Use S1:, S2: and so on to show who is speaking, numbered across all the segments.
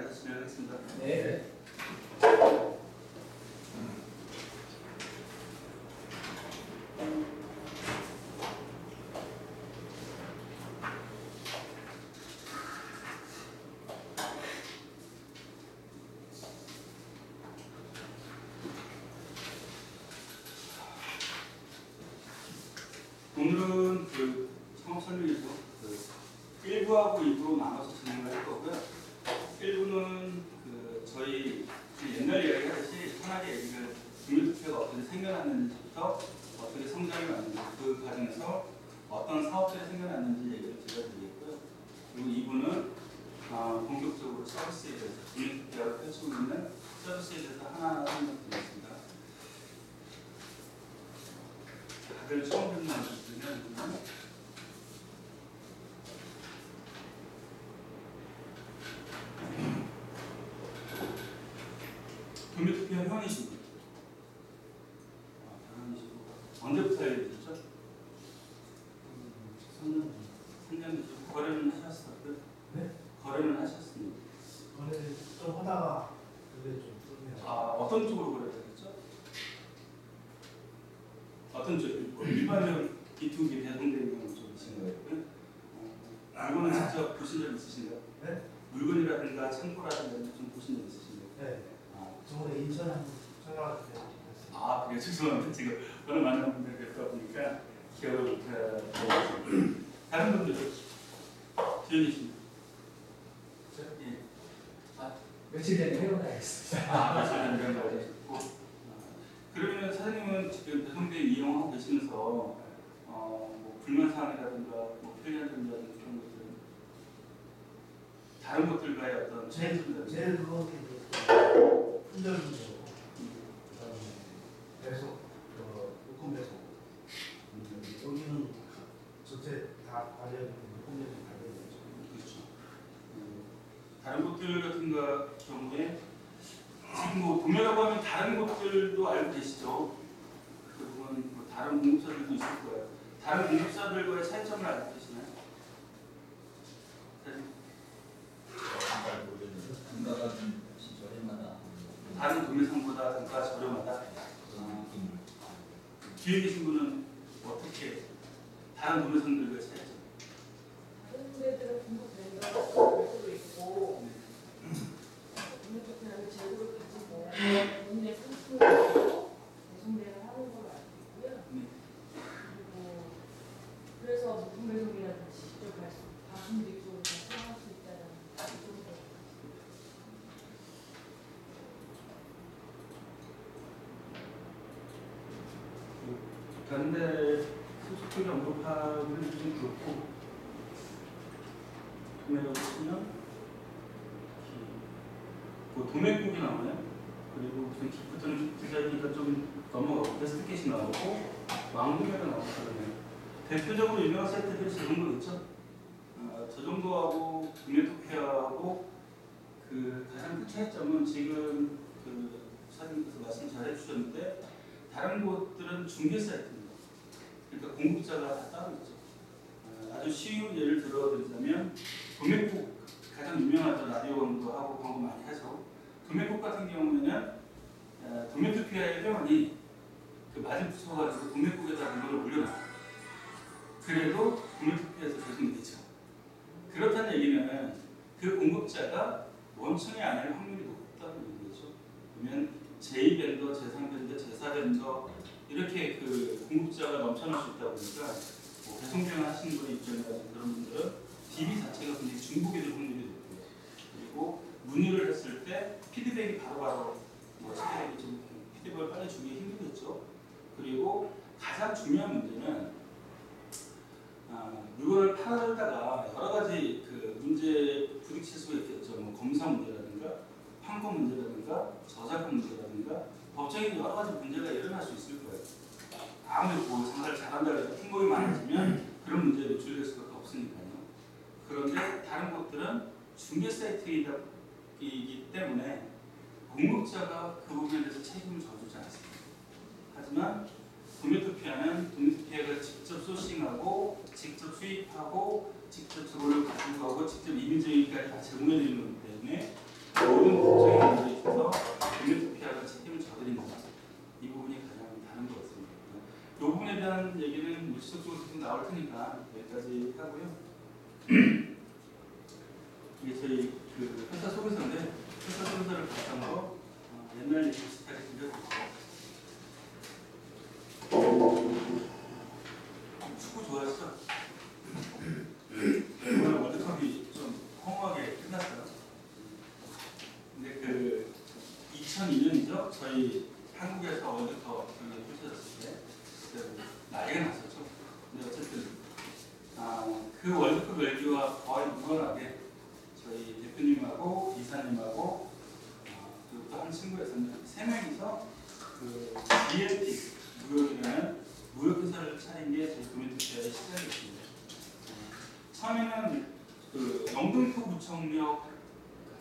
S1: 앉아서 진행하겠습니다.
S2: 네.
S1: 오늘은 그 창업 설명에서 1부하고 2부로 나눠서 진행을 할 거고요. 1부는 저희 옛날 이야기 하듯이 편하게 얘기를 국민투표가 어떻게 생겨났는지부터 어떻게 성장이 왔는지 그 과정에서 어떤 사업들이 생겨났는지 얘기를 드리겠고요. 그리고 2부는 본격적으로 서비스에 대해서 국민투표가 펼치고 있는 서비스에 대해서 하나하나 설명드리겠습니다. 다들 처음 듣는 분들은 국민투표 회원이시고 언제부터 알게 되셨죠? 3년 되셨고 거래는 하셨어요?
S2: 네?
S1: 거래는 하셨습니다.
S2: 거래 좀 하다가 그게 좀 뚫네요.
S1: 어떤 쪽으로 거래를 하셨죠? 어떤 쪽? 일반적인 B2B 배송되는 쪽이신 거예요? 물건을 직접 보신 적 있으신가요?
S2: 네?
S1: 물건이라든가 창고라든가 좀 보신 적 있으신가요?
S2: 네. 저번에 인천에 한번 찾아갔을 때
S1: 그게 죄송합니다. 지금 오늘 만난 분들 뵙다 보니까 기억을 못하고 다른 분들은 지연이십니까? 예.
S2: 며칠 전에 회원하겠습니다.
S1: 며칠 전에 회원하셨고 그러면 사장님은 지금 배송대 이용하고 계시면서 뭐 불만사항이라든가 뭐 편리한점이라든가 그런 것들은 다른 것들과의 어떤
S2: 제일 그거 품절 문제고 그다음에 배송 물품 배송 여기는 전체 다 관련 물품들이 관련되죠.
S1: 그렇죠. 다른 곳들 같은 경우에 지금 뭐 동네라고 하면 다른 곳들도 알고 계시죠. 그 부분 뭐 다른 공급사들도 있을 거예요. 다른 공급사들과의 차이점을 알고 계시나요?
S3: 잘 모르겠는데 단가가 좀 저렴하다.
S1: 다른 도매상보다 단가가 저렴하다. 뒤에 계신 분은 어떻게 다른 도매상들과의 차이점?
S4: 다른 데들은 공급 vend어가 별도로 있고 공급하는 재고를 가지고 본인의 상품을 가지고 배송대를 하는 걸로 알고 있고요. 그리고 그래서 물품 배송이라든지 직접 가슴 직접으로 사용할 수 있다는 정도.
S1: 다른 데 소속적인 언급하기는 좀 그렇고 도매라고 치면 뭐 도매국이 나오나요? 그리고 무슨 기프트는 디자인이니까 좀 넘어가고 베스트캣이 나오고 왕도매가 나오고 그러네요. 대표적으로 유명한 사이트들이 저 정도 있죠? 저 정도하고 국내토피아하고 그 가장 큰 차이점은 지금 그 사장님께서 말씀 잘 해주셨는데 다른 곳들은 중개 사이트입니다. 그러니까 공급자가 다 따로 있죠. 아주 쉬운 예를 들어드리자면 도매국 가장 유명하죠. 라디오 광고하고 광고 많이 하죠. 도매국 같은 경우에는 도매토피아의 회원이 그 마진 붙여가지고 도매국에다 물건을 올려놔요. 그래도 도매토피아에서 배송이 되죠. 그렇다는 얘기는 그 공급자가 원청이 아닐 확률이 높다는 얘기죠. 그러면 제2벤더, 제3벤더, 제4벤더 이렇게 그 공급자가 넘쳐날 수 있다 보니까 뭐 배송비용 하시는 분의 입장이라든지 그런 분들은 DB 자체가 굉장히 중복이 될 확률이 높고요. 그리고 문의를 했을 때 피드백이 바로바로 피드백을 빨리 주기 힘들겠죠. 그리고 가장 중요한 문제는 물건을 팔다가 여러 가지 그 문제에 부딪힐 수가 있겠죠. 뭐 검사 문제라든가 판권 문제라든가 저작권 문제라든가 법적인 여러 가지 문제가 일어날 수 있을 거예요. 아무리 뭐 장사를 잘한다고 해서 품목이 많아지면 그런 문제에 노출될 수밖에 없으니까요. 그런데 다른 곳들은 중개 사이트이기 때문에 공급자가 그 부분에 대해서 책임을 져주지 않습니다. 하지만 도매토피아는 도매토피아가 직접 소싱하고 직접 수입하고 직접 재고를 가지고 가고 직접 이민정의까지 다 제공해 드리는 거기 때문에 모든 법적인 문제에 있어서 금융투피하고 책임을 져드립니다. 이 부분이 가장 다른 것 같습니다. 이 부분에 대한 얘기는 지속적으로 계속 나올 테니까 여기까지 하고요. 이게 저희 그 회사 소개서인데 회사 소개서를 바탕으로 옛날 얘기 비슷하게 들려드릴게요. 축구 좋아하시죠? 이번에 월드컵이 좀 허무하게 끝났어요. 근데 그 2002년이죠. 저희 한국에서 월드컵 펼쳐졌을 때 난리가 났었죠. 근데 어쨌든 그 월드컵 열기와 거의 무관하게 저희 대표님하고 이사님하고 그리고 또 한 친구가 있었는데 3명이서 그 DLT 무역회사를 차린 게 저희 금융투자의 시작이었습니다. 처음에는 그 영등포구청역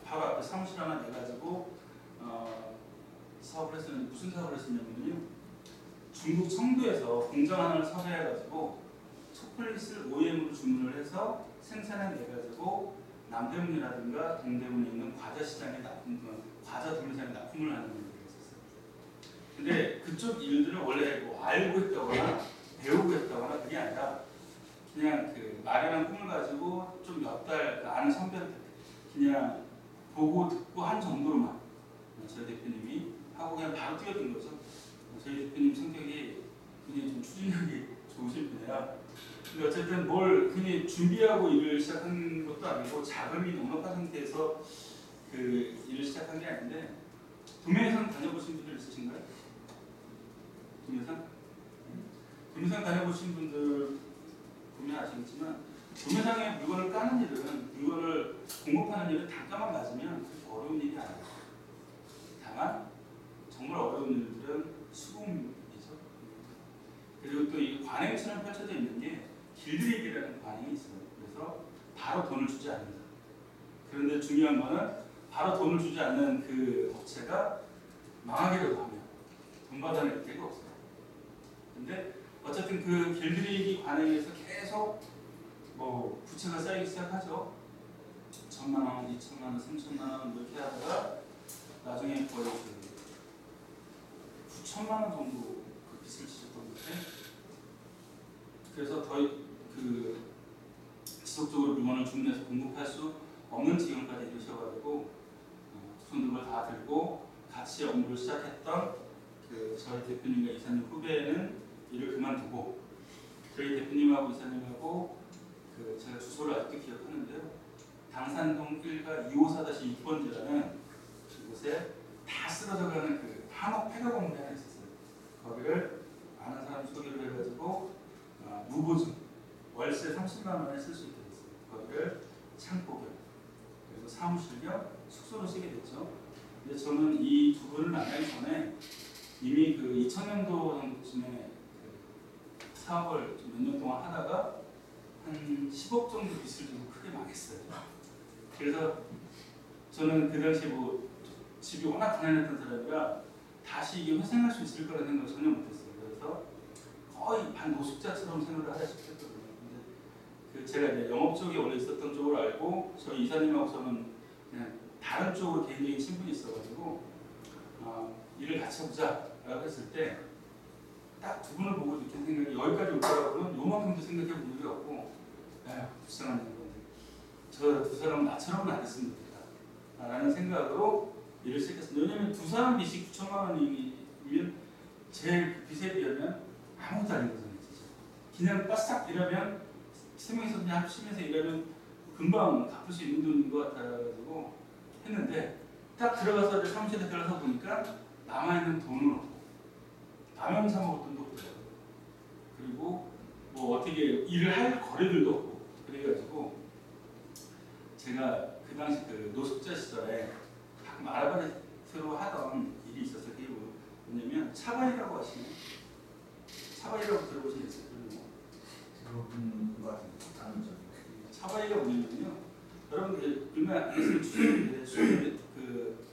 S1: 바로 앞에 사무실 하나 내가지고 사업을 했었는데 무슨 사업을 했었냐면요. 중국 청도에서 공장 하나를 섭외해가지고 초콜릿을 OEM으로 주문을 해서 생산해 내가지고 남대문이라든가 동대문에 있는 과자 시장에 과자 도매상에 납품을 하는 일을 했었어요. 근데 그쪽 일들을 원래 뭐 알고 했다거나 배우고 했다거나 그게 아니라 그냥 그 막연한 꿈을 가지고 좀 몇 달 아는 선배한테 그냥 보고 듣고 한 정도로만 저희 대표님이 하고 그냥 바로 뛰어든 거죠. 저희 대표님 성격이 굉장히 좀 추진력이 좋으실 분이라. 근데 어쨌든 뭘 그냥 준비하고 일을 시작한 것도 아니고 자금이 넉넉한 상태에서 그 일을 시작한 게 아닌데 도매상 다녀보신 분들 있으신가요? 도매상? 도매상 다녀보신 분들 보면 아시겠지만 도매상에 물건을 까는 일은 물건을 공급하는 일은 단가만 맞으면 그렇게 어려운 일이 아니에요. 다만 정말 어려운 일들은 수공이죠. 그리고 또 이 관행처럼 펼쳐져 있는 게 길들이기라는 관행이 있어요. 그래서 바로 돈을 주지 않는다. 그런데 중요한 거는 바로 돈을 주지 않는 그 업체가 망하기라도 하면 돈 받아낼 데가 없어요. 근데 어쨌든 그 길들이기 관행에서 계속 뭐 부채가 쌓이기 시작하죠. 1,000만 원, 2,000만 원, 3,000만 원 이렇게 하다가 나중에 거의 그 9,000만 원 정도 그 빚을 지셨던 건데 그래서 더 그 지속적으로 물건을 주문해서 공급할 수 없는 지경까지 이르셔가지고 손들을 다 들고 같이 업무를 시작했던 그 저희 대표님과 이사님 후배는 일을 그만두고 저희 대표님하고 이사님하고 그 제가 주소를 아직도 기억하는데요. 당산동 1가 254-6번지라는 그곳에 다 쓰러져가는 그 한옥 폐가 건물이 하나 있었어요. 거기를 아는 사람 소개를 해가지고 무보증 월세 30만 원에 쓸 수 있게 됐어요. 거기를 창고 겸 그리고 사무실 겸 숙소로 쓰게 됐죠. 근데 저는 이 두 분을 만나기 전에 이미 그 2000년도 정도쯤에 그 사업을 몇 년 동안 하다가 한 10억 정도 빚을 좀 크게 망했어요. 그래서 저는 그 당시에 뭐 집이 워낙 가난했던 사람이라 다시 이게 회생할 수 있을 거라는 생각을 전혀 못했어요. 그래서 거의 반노숙자처럼 생활을 하다 싶었거든요. 근데 그 제가 이제 영업 쪽에 원래 있었던 쪽을 알고 저희 이사님하고 저는 그냥 다른 쪽으로 개인적인 친분이 있어가지고 일을 같이 해보자라고 했을 때 딱 두 분을 보고 느낀 생각이 여기까지 올 거라고는 요만큼도 생각해 본 적이 없고 에휴 불쌍한 건데 저 두 사람은 나처럼은 안 됐으면 좋겠다 라는 생각으로 일을 시작했습니다. 왜냐하면 두 사람 빚이 9,000만 원이면 제 빚에 비하면 아무것도 아닌 거잖아요. 그냥 바싹 일하면 세 명이서 그냥 합심해서 일하면 금방 갚을 수 있는 돈인 것 같아가지고 했는데 딱 들어가서 사무실에 들어가서 보니까 남아있는 돈은 없고 라면 사 먹을 돈도 없더라고요. 그리고 뭐 어떻게 일을 할 거리들도 없고 그래가지고 제가 그 당시 그 노숙자 시절에 가끔 아르바이트로 하던 일이 있었어요. 그게 뭐냐면 차바이라고 하시나요? 차바이라고 들어보신 적 있어요?
S3: 들어본 것 같은데 아니죠.
S1: 차바이가 뭐냐면요. 여러분 얼마 안 있으면 추석인데 그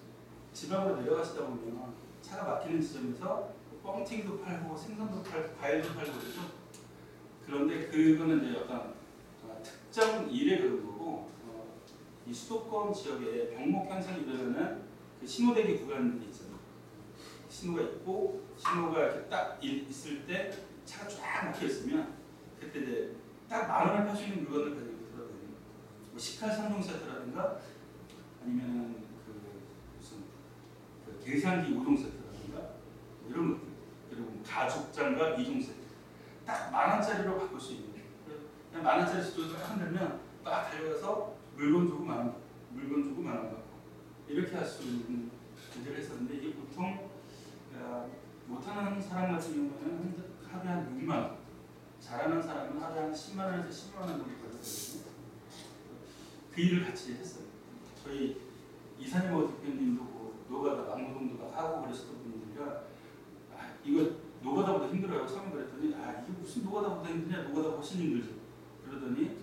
S1: 지방으로 내려가시다 보면 차가 막히는 지점에서 뻥튀기도 팔고 생선도 팔고 과일도 팔고 그러죠. 그런데 그거는 이제 어떤 특정 일에 그런 거고 이 수도권 지역에 병목 현상이 일어나는 그 신호대기 구간들이 있잖아요. 신호가 있고 신호가 이렇게 딱 있을 때 차가 쫙 막혀 있으면 그때 이제 딱 10,000원에 팔 수 있는 물건을 가지고 들어가거든요. 뭐 식칼 3종 세트라든가 아니면은 그 무슨 그 계산기 5종 세트라든가 뭐 이런 것들, 그리고 가죽 장갑 2종 세트 딱 10,000원짜리로 바꿀 수 있는, 그냥 10,000원짜리 집중해서 딱 흔들면 딱 달려가서 물건 주고 10,000원, 물건 주고 10,000원 받고 이렇게 할 수 있는 문제를 했었는데, 이게 보통 못하는 사람 같은 경우에는 하루에 한 6만 원, 잘하는 사람은 하루에 한 10만 원에서 10만 원 정도 벌거든요. 그 일을 같이 했어요. 저희 이사님하고 대표님도 뭐 노가다, 막노동도 막 하고 그러셨던 분들이라 이거 노가다보다 힘들어요. 처음에 그랬더니 이게 무슨 노가다보다 힘드냐, 노가다보다 훨씬 힘들죠. 그러더니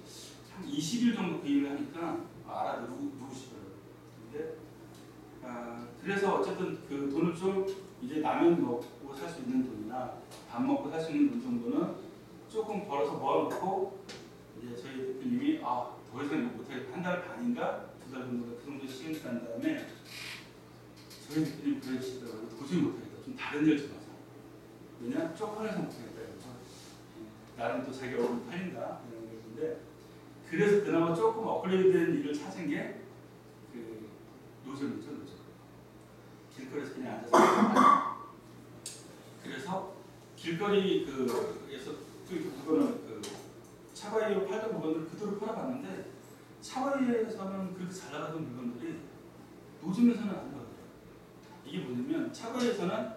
S1: 한 20일 정도 그 일을 하니까 알아누구시더라고요. 근데 그래서 어쨌든 그 돈을 좀 이제 라면 먹고 살 수 있는 돈이나 밥 먹고 살 수 있는 돈 정도는 조금 벌어서 모아놓고, 이제 저희 대표님이 더 이상 이거 못하겠다, 한 달 반인가 2달 정도 그 정도 시간이 간 다음에 저희 대표님 그러시더라고요. 도저히 못하겠다, 좀 다른 일 좀 하자. 왜냐? 쪽팔려서 못하겠다. 나름 또 자기 얼굴 팔린다 이런 건데, 그래서 그나마 조금 업그레이드된 일을 찾은 게 그 노점이죠, 노점. 길거리에서 그냥 앉아서 그래서 길거리 그에서 그거는 그 차바위로 팔던 물건들을 그대로 팔아봤는데, 차바위에서는 그렇게 잘 나가던 물건들이 노점에서는 안 나가더라고요. 이게 뭐냐면 차바위에서는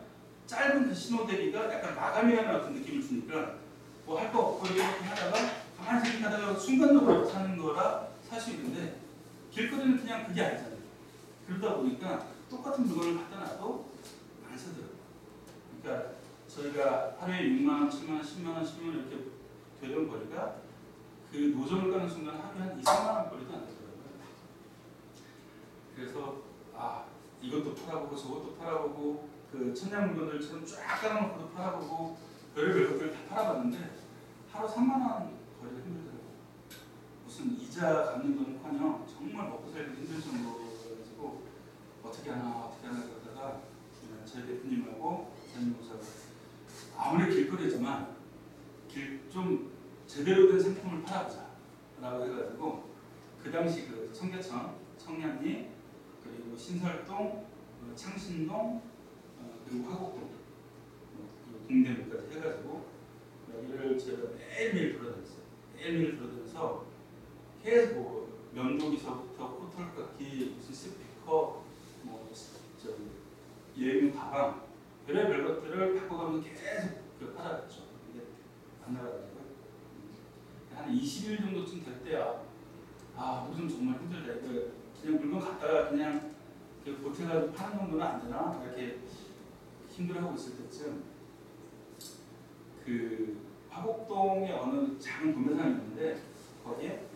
S1: 짧은 그 신호대기가 약간 마감이라는 같은 느낌을 주니까 뭐 할 거 없고 이렇게 하다가 가만히 하다가 순간적으로 사는 거라 살 수 있는데, 길거리는 그냥 그게 아니잖아요. 그러다 보니까 똑같은 물건을 갖다 놔도 안 사더라고요. 그러니까 저희가 하루에 6만 원, 7만 원, 10만 원, 10만 원 이렇게 되던 거리가 그 노점을 가는 순간 하루에 한 2, 3만 원 거리도 안 되더라고요. 그래서 이것도 팔아보고 저것도 팔아보고 그 천장 물건들처럼 쫙 깔아놓고도 팔아보고 별의별 것들을 다 팔아봤는데 하루 3만 원 거리가 힘들더라고요. 무슨 이자 갚는 돈은커녕 정말 먹고 살기 힘들 정도여가지고 어떻게 하나 그러다가 저희 대표님하고 전임부사가 아무리 길거리지만 좀 제대로 된 상품을 팔아보자 라고 해가지고, 그 당시 그 청계천, 청량리, 그리고 신설동, 창신동, 그리고 화곡동, 그리고 동대문까지 해가지고 여기를 제가 매일매일 돌아다녔어요. 매일매일 돌아다녀서 계속 뭐 면도기서부터 코털깎이, 무슨 스피커, 뭐 예능 가방, 별의별 것들을 바꿔가면서 계속 팔아갔죠. 근데 안 나가더라고요. 한 20일 정도쯤 될 때야 요즘 정말 힘들다. 그냥 물건 갖다가 그냥 보태가지고 파는 정도는 안 되나? 이렇게 힘들어하고 있을 때쯤 그 화곡동에 어느 작은 도매상이 있는데 거기에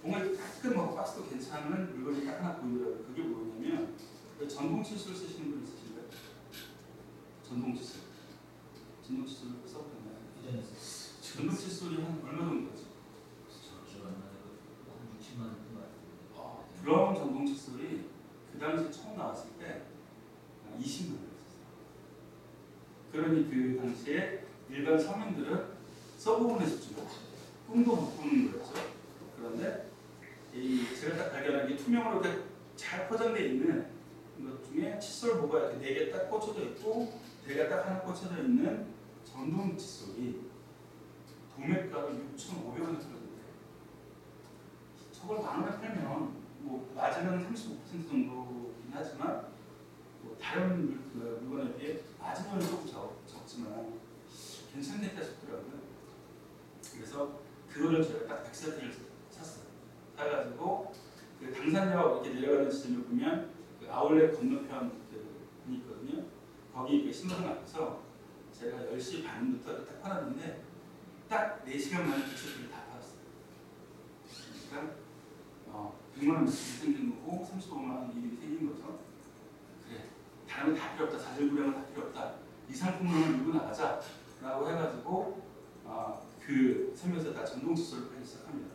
S1: 뭔가 깔끔하고 박스도 괜찮은 물건이 딱 하나 보이더라고요. 그게 뭐냐면 전동 칫솔 쓰시는 분 있으신가요? 전동 칫솔. 전동 칫솔 써보셨나요?
S3: 예전에
S1: 전동 칫솔이 한 얼마 정도죠?
S3: 한 60만 원 같은 거 같은데.
S1: 브라운 전동 칫솔이 그 당시 처음 나왔을 때 20만 원이었어요. 그러니 그 당시에 일반 서민들은 써보고는 싶지만 꿈도 못 꾸는 거였죠. 그런데 제가 딱 발견한 게 투명으로 잘 포장되어 있는 것 중에 칫솔 모가 이렇게 4개 딱 꽂혀져 있고 대가 딱 하나 꽂혀져 있는 전동 칫솔이 도매가로 6,500원에 팔았는데, 저걸 10,000원에 팔면 뭐 마진은 35% 정도긴 하지만 뭐 다른 물건에 비해 마진은 조금 적지만 괜찮겠다 싶더라고요. 그래서 그거를 제가 딱 100세트를 샀어요. 사가지고 그 당산역 이렇게 내려가는 지점을 보면 그 아울렛 건너편 그 있거든요. 거기 그 신호등 앞에서 제가 10시 반부터 이렇게 딱 팔았는데 딱 4시간 만에 그 세트를 다 팔았어요. 그러니까 100만 원 생긴 거고 35만 원 이익이 생긴 거죠. 그래, 다른 거 다 필요 없다, 자질구레한 거 다 필요 없다, 이 상품으로만 밀고 나가자 라고 해가지고 그 설명서 다 전동 칫솔을 팔기 시작합니다.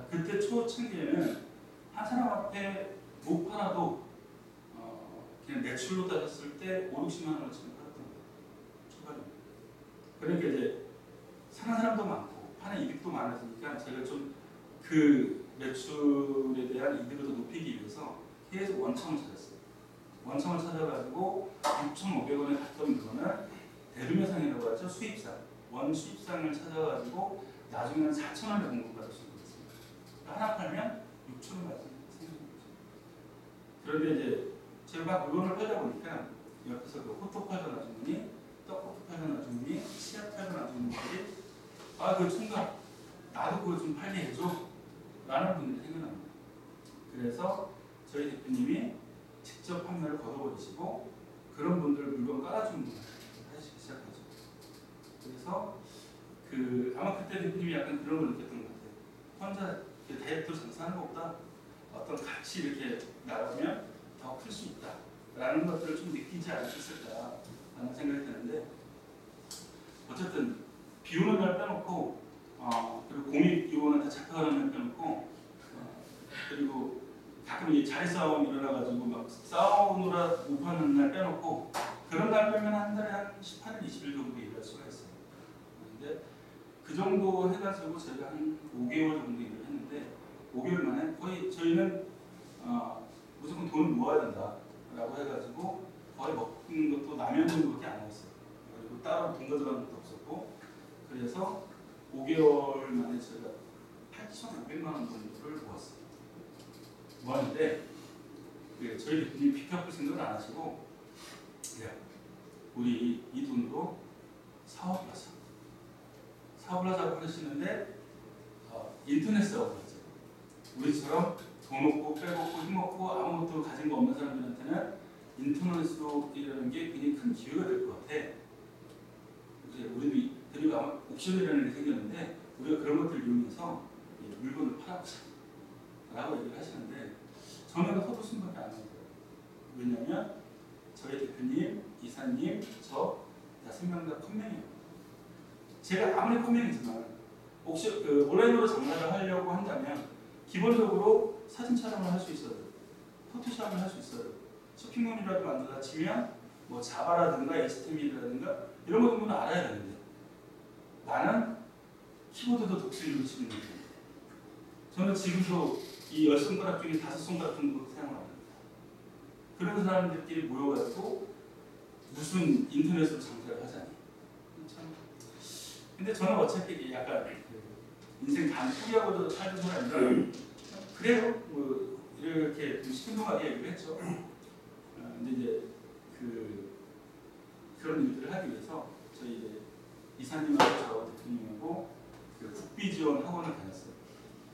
S1: 그때 초창기에는 한 사람 앞에 못 팔아도 그냥 매출로 따졌을 때 5, 60만 원을 지금 팔았던 거예요. 초반에. 그러니까 이제 사는 사람도 많고 파는 이득도 많아지니까 제가 좀 그 매출에 대한 이득을 더 높이기 위해서 계속 원청을 찾았어요. 원청을 찾아가지고 6,500원에 갔던 물건을 대루매상이라고 하죠. 수입상. 원 수입상을 찾아가지고 나중에는 4,000원에 공급받을 수 있습니다. 하나 팔면 6,000원 받는 생기는 거죠. 그런데 이제 제가 막 물건을 팔다 보니까 옆에서 그 호떡 팔던 아주머니, 떡볶이 팔던 아주머니, 치약 팔던 아주머니들이 그 총각 나도 그거 좀 팔게 해줘 라는 분들이 생겨납니다. 그래서 저희 대표님이 직접 판매를 걷어버리시고 그런 분들 물건 깔아주는 분을 하시기 시작하죠. 그래서 아마 그때 대표님이 약간 그런 걸 느꼈던 것 같아요. 혼자 다이어트로 장사하는 것보다 어떤 같이 이렇게 나가면 더 클 수 있다 라는 것들을 좀 느끼지 않으셨을까 라는 생각이 드는데, 어쨌든 비 오는 날 빼놓고 그리고 공익 요원한테 잡혀가는 날 빼놓고 그리고 가끔 이 자리 싸움 일어나가지고 막 싸우느라 못 파는 날 빼놓고 그런 날 빼면 한 달에 한 18일, 20일 정도 일할 수가 있어요. 근데 그 정도 해가지고 제가 한 5개월 정도 일을 했는데 5개월 만에 거의 저희는 무조건 돈을 모아야 된다 라고 해가지고 거의 먹는 것도 라면 정도밖에 안 먹었어요. 그리고 따로 돈 가져가는 것도 없었고, 그래서 5개월 만에 제가 8,500만 원 정도를 모았어요. 모았는데 저희 대표님이 픽업할 생각을 안 하시고 우리 이 돈으로 사업을 하자고 하시는데 인터넷 사업을 하죠. 우리처럼 돈 없고 빼먹고 힘없고 아무것도 가진 거 없는 사람들한테는 인터넷으로 일하는 게 굉장히 큰 기회가 될 것 같아. 우리도 그리고 아마 옵션이라는 게 생겼는데 우리가 그런 것들을 이용해서 물건을 팔아보자 라고 얘기를 하시는데 저는 헛웃음밖에 안 하고요. 왜냐하면 저희 대표님, 이사님, 저 5명 다 컴맹이에요. 제가 아무리 컴맹이지만 혹시 온라인으로 장사를 하려고 한다면 기본적으로 사진 촬영을 할 수 있어요. 포토샵을 할 수 있어요. 쇼핑몰이라도 만들다 치면 뭐 자바라든가 HTML이라든가 이런 거 정도는 알아야 되는데 나는 키보드도 독수리로 치는 거예요. 저는 지금도 이 10손가락 중에 5손가락 정도 사용을 합니다. 그런 사람들끼리 모여가지고 무슨 인터넷으로 장사를 하자니. 참. 근데 저는 어차피 약간 인생 반 포기하고도 살던 사람이라 그래요. 뭐 이렇게 좀 시큰둥하게 얘기를 했죠. 근데 이제 그런 일들을 하기 위해서 저희 이제 이사님하고 저 대표님하고 국비 지원 학원을 다녔어요.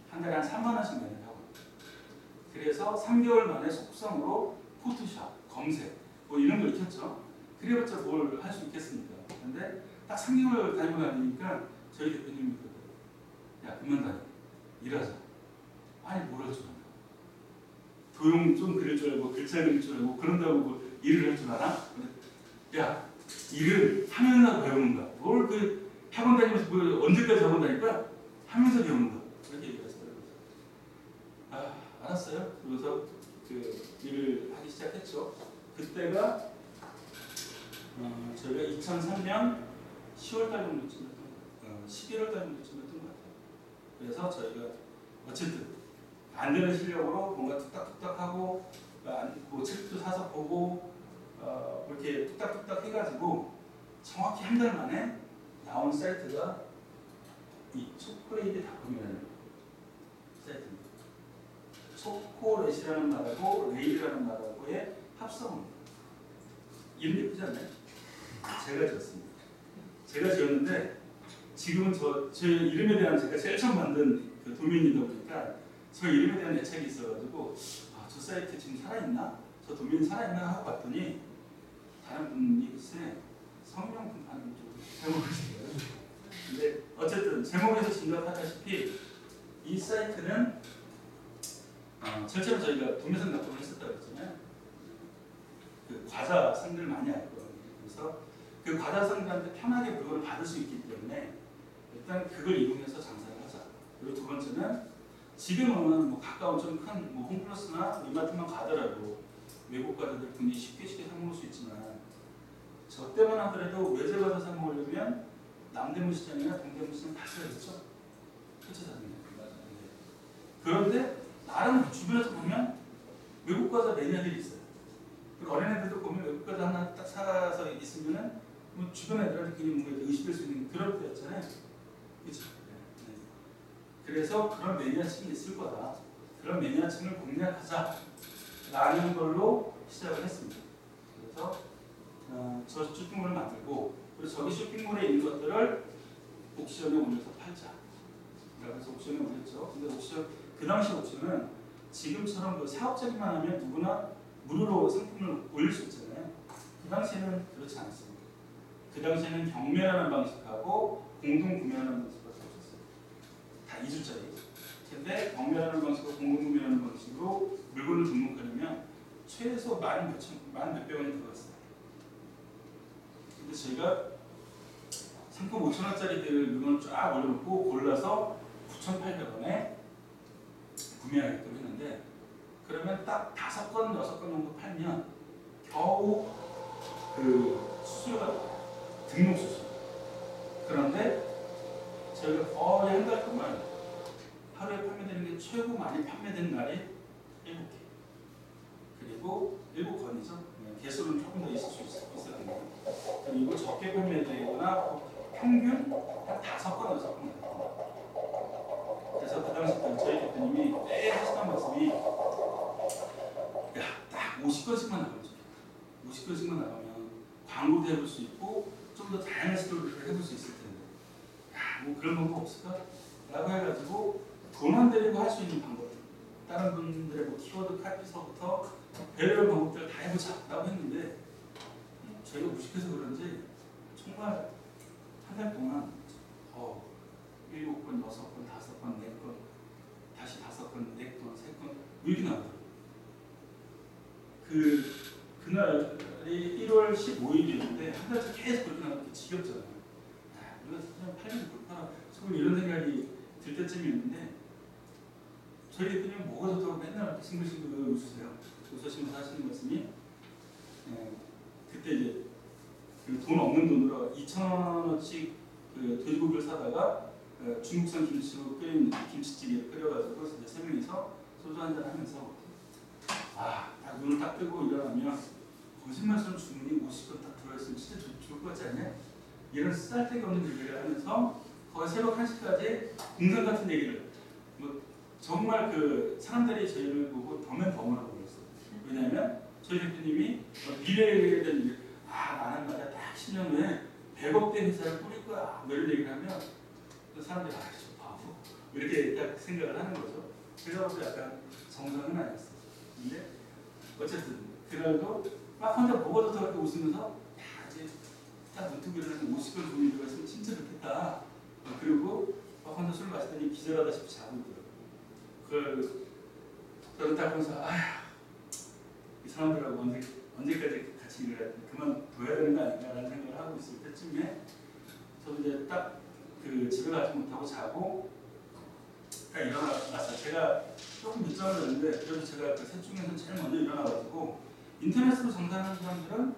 S1: 한 달에 한 3만 원씩 내는 학원. 그래서 3개월 만에 속성으로 포토샵, 검색 뭐 이런 걸 익혔죠. 그래봤자 뭘 할 수 있겠습니까? 근데 딱 3개월 다니고 나니까 저희 대표님이 그러더라고요. 야 그만 다녀. 일하자. 아니 뭘 할 줄 알아. 도용 좀 그릴 줄 알고 글자 그릴 줄 알고 그런다고 뭐 일을 할 줄 알아? 야 일을 하면서 배우는 거야. 뭘 학원 다니면서 뭐 언제까지 학원 다닐 거야? 하면서 배우는 거야. 그렇게 얘기를 했어요. 알았어요. 그래서 일을 하기 시작했죠. 그때가 저희가 2003년 10월달 정도쯤 11월달 정도쯤 했던 것 같아요. 그래서 저희가 어쨌든 안 되는 실력으로 뭔가 뚝딱뚝딱 하고 뭐 책도 사서 보고 이렇게 뚝딱뚝딱 해가지고 정확히 한 달 만에 나온 사이트가 이 초콜릿닷컴이라는 사이트입니다. 초콜릿이라는 말하고 레일이라는 말하고의 합성입니다. 이름 예쁘지 않나요? 제가 지었습니다. 제가 지었는데 지금은 제 이름에 대한 제가 제일 처음 만든 도메인이다 보니까 저 이름에 대한 애착이 있어가지고 저 사이트 지금 살아있나? 저 도메인 살아있나? 하고 봤더니 다른 분이 글쎄 성명품 파는 쪽으로 제목을 지어요. 근데 어쨌든 제목에서 짐작하다시피 이 사이트는 실제로 저희가 도매상 납품을 했었다고 했잖아요. 과자 상들 많이 알거든요. 그래서 그 과자 상들한테 편하게 물건을 받을 수 있기 때문에 일단 그걸 이용해서 장사를 하자. 그리고 두 번째는 지금은 뭐 가까운 좀 큰 뭐 홈플러스나 이마트만 가더라도 외국 과자들 굉장히 쉽게 사 먹을 수 있지만 저 때만 하더라도 외제 과자 사 먹으려면 남대문 시장이나 동대문 시장 가셔야겠죠. 그렇죠, 사장님. 그런데 나름 주변에서 보면 외국 과자 매니아들이 있어요. 그리고 어린애들도 보면 외국 과자 하나 딱 사서 있으면은 뭐 주변 애들한테 괜히 뭔가 의식될 수 있는 그런 때였잖아요. 그렇죠. 네. 그래서 그런 매니아층이 있을 거다. 그런 매니아층을 공략하자라는 걸로 시작을 했습니다. 그래서 저 쇼핑몰을 만들고 그리고 저기 쇼핑몰에 있는 것들을 옥션에 올려서 팔자. 그래서 옥션에 올렸죠. 근데 옥션 그 당시 옥션은 지금처럼 그 사업자기만 하면 누구나 무료로 상품을 올릴 수 있잖아요. 그 당시에는 그렇지 않았습니다. 그 당시에는 경매라는 방식하고 공동 구매하는 방식밖에 없었어요. 다 2주짜리. 근데 경매라는 방식과 공동 구매하는 방식으로 물건을 등록하려면 최소 만 몇백 원이 들어갔어요. 근데 저희가 상품 5,000원짜리들 물건을 쫙 올려놓고 골라서 9,800원에 구매하게끔 했는데 그러면 딱 5건, 6건 정도 팔면 겨우 그 수수료가 등록 수수료. 그런데 저희가 거의 한 달 동안 하루에 판매되는 게 최고 많이 판매된 날이 7개. 그리고 7건이죠. 개수는 조금 더 있을 수 있어야 됩니다. 그리고 적게 판매되거나 평균 한 5건, 6건. 그래서 그 당시 저희 대표님이 매일 하시던 말씀이 딱 50건씩만 나가면 좋겠다. 50건씩만 나가면 광고도 해볼 수 있고 좀 더 다양한 시도를 해볼 수 있을 텐데 뭐 그런 방법 없을까? 라고 해가지고 돈 안 들이고 할 수 있는 방법들 다른 분들의 뭐 키워드 카피서부터 별의별 방법들을 다 해보자 라고 했는데 저희가 무식해서 그런지 정말 한 달 동안 7건, 6건, 5건, 4건, 다시 5건, 4건, 3건 이렇게 나오더라고요. 그날이 1월 15일이었는데 한 달째 계속 그렇게 나오니까 지겹잖아요. 우리가 그냥 팔리면 그렇구나. 조금 이런 생각이 들 때쯤이었는데 저희 대표님은 뭐가 좋다고 맨날 이렇게 싱글싱글 웃으세요. 웃으시면서 하시는 말씀이 그때 이제 그 돈 없는 돈으로 2,000원어치 그 돼지고기를 사다가 중국산 김치로 끓인 김치찌개를 끓여가지고 이제 3명이서 소주 한잔 하면서 딱 눈을 딱 뜨고 일어나면 거짓말처럼 주문이 50건 딱 들어있으면 진짜 좋을 것 같지 않냐? 이런 쓸데기 없는 얘기를 하면서 거의 새벽 1시까지 공상 같은 얘기를 뭐 정말 그 사람들이 저희를 보고 덤앤덤이라고 그랬어요. 왜냐하면 저희 대표님이 미래에 대한 얘기 나는 말이야 딱 10년 후에 100억대 회사를 꾸릴 거야 뭐 이런 얘기를 하면 사람들이 저 바보 이렇게 딱 생각을 하는 거죠. 그래서 약간 정상은 아니었어요. 근데 어쨌든 그날도 막 혼자 뭐가 좋다고 이렇게 웃으면서 이제 딱 눈뜨고 일어나면 50건 돈이 들어있으면 진짜 좋겠다. 그리고 막 혼자 술 마시더니 기절하다시피 자고 있더라고요. 저는 딱 보면서 이 사람들하고 언제까지 같이 일을 그만둬야 되는 거 아닌가라는 생각을 하고 있을 때쯤에 저도 이제 딱 그 집에 가지 못하고 자고 딱 일어났어요. 제가 조금 늦잠을 잤는데 그래도 제가 그 셋 중에서 제일 먼저 일어나가지고 인터넷으로 장사하는 사람들은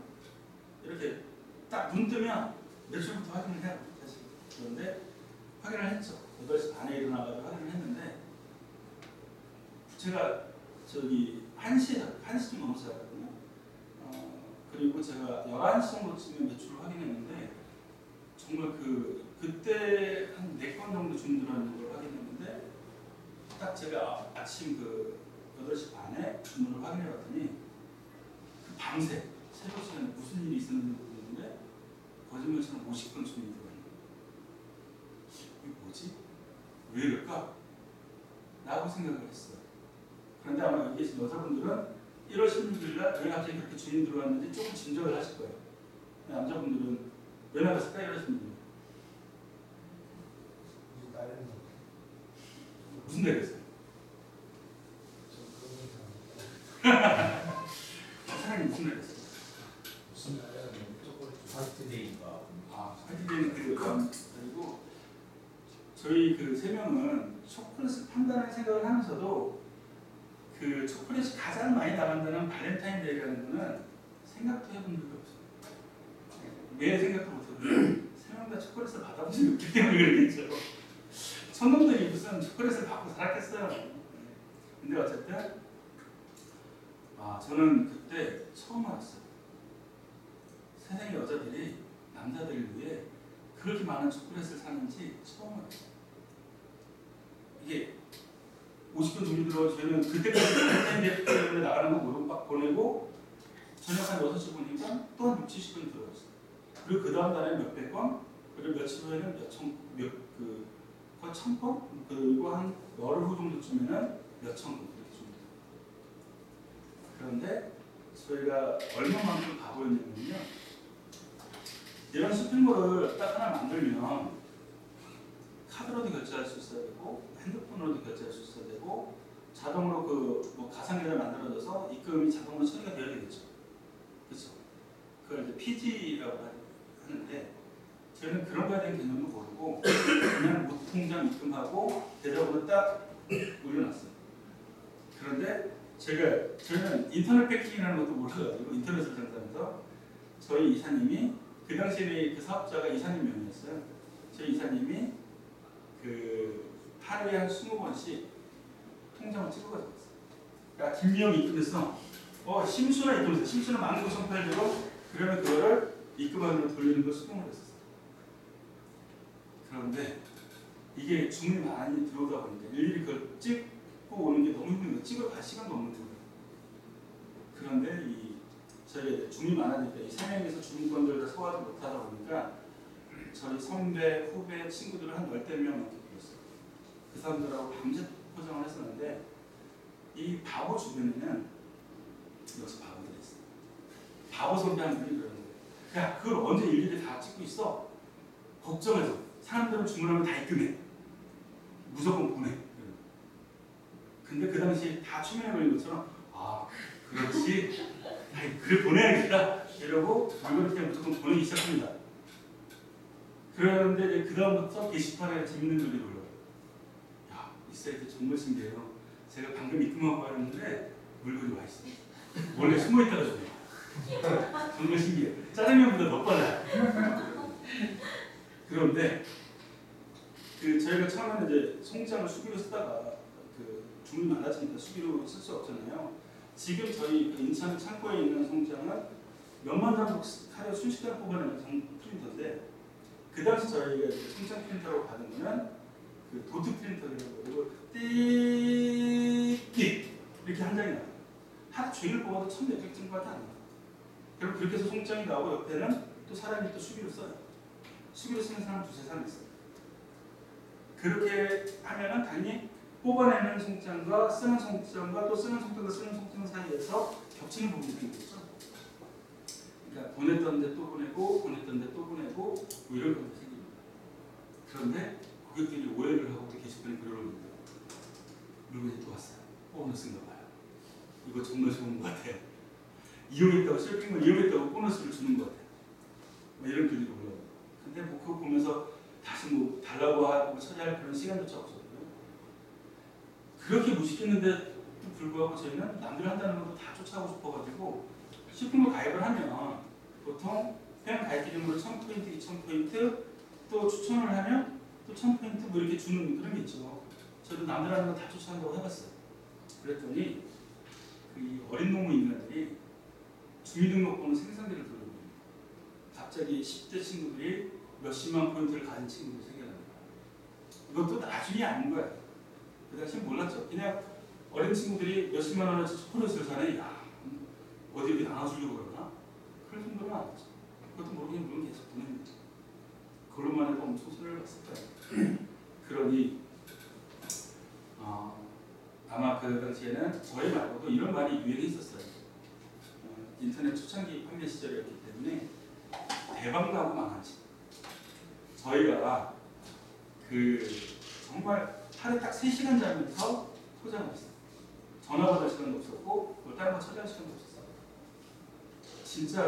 S1: 이렇게 딱 눈 뜨면 매출부터 확인을 해요. 사실. 그런데 확인을 했죠. 8시 반에 일어나가지고 확인을 했는데 제가 저기 1시쯤 넘어서 자거든요. 그리고 제가 11시 정도쯤에 매출을 확인했는데 정말 그때 한 4건 정도 주문 들어있는 걸 확인했는데 딱 제가 아침 8시 반에 주문을 확인해봤더니 밤새 새벽 시간에 무슨 일이 있었는지 모르겠는데 거짓말처럼 50건 주문이 들어있는 거예요. 이게 뭐지? 왜 이럴까? 라고 생각을 했어요. 그런데 아마 여기 계신 여자분들은 1월 16일 날 왜 갑자기 그렇게 주문이 들어왔는지 조금 짐작을 하실 거예요. 남자분들은 왜 나갔을까 이러시는 분이에요. 무슨 날이었어요? 사장님 무슨 날이었어요?
S3: 무슨 날이야? 화이트데이인가?
S1: 화이트데이는 그리고 저희 그 3명은 초콜릿을 판다는 생각을 하면서도 그 초콜릿이 가장 많이 나간다는 발렌타인데이라는 거는 생각도 해본 적이 없어요. 왜 생각도 못해요? 세 명 다 초콜릿을 받아본 적이 없기 때문에 그러겠죠. 촌놈들이 무슨 초콜릿을 받고 살았겠어요. 근데 어쨌든 저는 그때 처음 알았어요. 세상의 여자들이 남자들을 위해 그렇게 많은 초콜릿을 사는지 처음 알았어요. 이게 50분 종류 들어 저희는 그때까지 발렌타인데이 때문에 나가는 거 모르고 막 보내고 저녁 한 6시 보니까 또 한 6, 70분 들어갔어요. 그리고 그 다음 달에 몇백 건, 그리고 며칠 후에는 거의 1000건, 그리고 한 열흘 후 정도쯤에는 몇천 건 이렇게 줍니다. 그런데 저희가 얼마만큼 바보였냐면요, 이런 쇼핑몰을 딱 하나 만들면 카드로도 결제할 수 있어야 되고 핸드폰으로도 결제할 수 있어야 되고 자동으로 뭐 가상계좌 만들어져서 입금이 자동으로 처리가 되어야 되겠죠. 그렇죠? 그걸 이제 PG라고 하는데 저희는 그런 거에 대한 개념도 모르고 그냥 무통장 입금하고 계좌번호 딱 올려놨어요. 그런데 저희는 인터넷 패킹이라는 것도 몰라가지고 인터넷을 장사하면서 저희 이사님이 그 당시에 그 사업자가 이사님 명이었어요. 저희 이사님이 하루에 한 20번씩 통장을 찍어가지고 왔어요. 야, 김미영 입금했어. 심수나 입금했어. 심수는 19,800원. 그러면 그거를 입금하는 돌리는 걸 수동으로 했었어요. 그런데 이게 주문이 많이 들어오다 보니까 일일이 그걸 찍고 오는 게 너무 힘든 거예요. 찍어 갈 시간도 없는 거예요. 그런데 저희 주문이 많아지니까 이 세 명에서 주문권들을 다 소화하지 못하다 보니까 저희 선배, 후배, 친구들을 한 10대 명 넘게 불렀어요. 그 사람들하고 밤새 포장을 했었는데 이 바보 주변에는 역시 바보들이 있어요. 바보 선배한들이 그러는 거예요. 야, 그걸 언제 일일이 다 찍고 있어? 걱정해서. 사람들은 주문하면 다 입금해. 무조건 보내. 근데 그 당시 다 최면에 걸린 것처럼 그렇지. 그래 보내야겠다. 이러고 물건을 그냥 무조건 보내기 시작합니다. 그런데 그 다음부터 게시판에 재밌는 글이 올라와요. 야, 이 사이트 정말 신기해요. 제가 방금 입금하고 왔는데 물건이 와 있어요. 원래 숨어 있다가 줘요. 정말 신기해요. 짜장면보다 더 빨라요. 그런데 저희가 처음에는 이제 송장을 수기로 쓰다가 주문이 많아지니까 수기로 쓸 수 없잖아요. 지금 저희 인천 창고에 있는 송장은 몇만 장 하루 순식간에 뽑아내는 프린터인데 그 당시 저희가 송장 프린터로 받은 거는 도트 프린터라고 그러고 띡띡 이렇게 한 장이 나와요. 하루 종일 뽑아도 1,000몇 장밖에 안 나와요. 그리고 그렇게 해서 송장이 나오고 옆에는 또 사람이 또 수기로 써요. 수기로 쓰는 사람 두세 사람 있어요. 그렇게 하면은 당연히 뽑아내는 송장과 쓰는 송장과 또 쓰는 송장과 쓰는 송장 사이에서 겹치는 부분이 생기겠죠. 그러니까 보냈던 데 또 보내고 보냈던 데 또 보내고 뭐 이런 것도 생깁니다. 그런데 고객들이 오해를 하고 게시판에 글을 올립니다. 물건이 또 왔어요. 보너스인가 봐요. 이거 정말 좋은 것 같아요. 이용했다고 쇼핑을 이용했다고 보너스를 주는 것 같아요. 뭐 이런 글이 올라와요. 근데 뭐 그거 보면서 다시 뭐 달라고 하고 처리할 그런 시간조차 없었고요. 그렇게 무식했는데도 불구하고 저희는 남들 한다는 것도 다 쫓아가고 싶어가지고 쇼핑몰 가입을 하면 보통 회원 가입 기준으로 1000포인트, 2000포인트 또 추천을 하면 또 1000포인트 뭐 이렇게 주는 그런 게 있죠. 저도 남들 하는 거 다 쫓아간다고 해봤어요. 그랬더니 이 어린 놈의 인간들이 주민등록번호 생산기를 돌려보내요. 갑자기 10대 친구들이 몇십만 포인트를 가진 친구들이 생겨납니다. 이것도 나중에 아는 거예요. 그 당시엔 몰랐죠. 그냥 어린 친구들이 몇십만 원어치 초콜릿을 사네. 야, 어디 이렇게 나눠주려고 그러나? 그럴 정도는 아니죠. 그것도 모르게 물론 계속 보냅니다. 그걸로만 해도 엄청 손해를 봤을 거예요. 그러니 아마 그 당시에는 저희 말고도 이런 말이 유행했었어요. 인터넷 초창기 판매 시절이었기 때문에 대박 나고 망하지. 저희가 정말 하루에 딱 3시간 자면서 포장을 했어요. 전화 받을 시간도 없었고 다른 거 찾아할 시간도 없었어요. 진짜